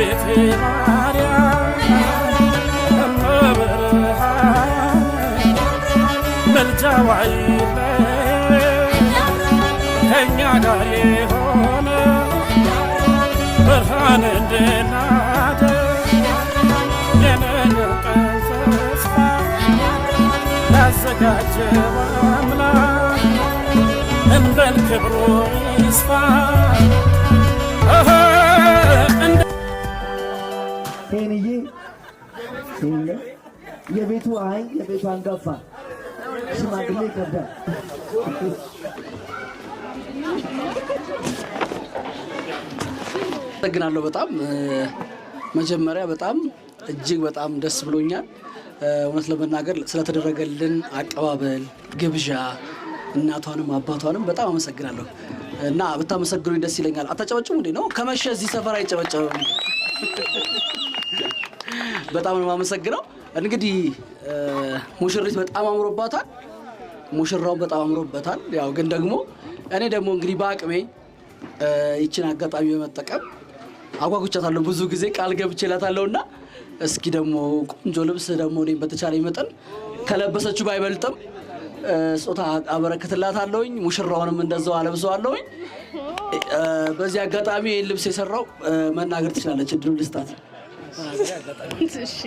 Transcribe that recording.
እመቤቴ ማርያም እመብርሃን መልጃዋ አይለየን ከእኛ ጋር የሆነ ብርሃን እንድናደርግ የነገው ቀን ተስፋ ያዘጋጀው አምላክ እንበል ክብሩ ይስፋ። ሄንዬ የቤቱ አይን የቤቱ አንጋፋ ሽማግሌ ይከብዳል። አመሰግናለሁ በጣም መጀመሪያ በጣም እጅግ በጣም ደስ ብሎኛል። እውነት ለመናገር ስለተደረገልን አቀባበል ግብዣ እናቷንም አባቷንም በጣም አመሰግናለሁ እና ብታመሰግኑኝ ደስ ይለኛል። አታጨበጭቡ እንዴ ነው? ከመሸ እዚህ ሰፈር አይጨበጨብም። በጣም ነው የማመሰግነው። እንግዲህ ሙሽሪት በጣም አምሮባታል፣ ሙሽራው በጣም አምሮበታል። ያው ግን ደግሞ እኔ ደግሞ እንግዲህ በአቅሜ ይችን አጋጣሚ በመጠቀም አጓጉቻታለሁ። ብዙ ጊዜ ቃል ገብቼላታለሁና እስኪ ደግሞ ቆንጆ ልብስ ደግሞ እኔ በተቻለኝ መጠን ከለበሰችው ባይበልጥም ጾታ አበረክትላታለሁኝ። ሙሽራውንም እንደዛው አለብሰዋለሁኝ። በዚህ አጋጣሚ ልብስ የሰራው መናገር ትችላለች። እድሉ ልስጣት። እሺ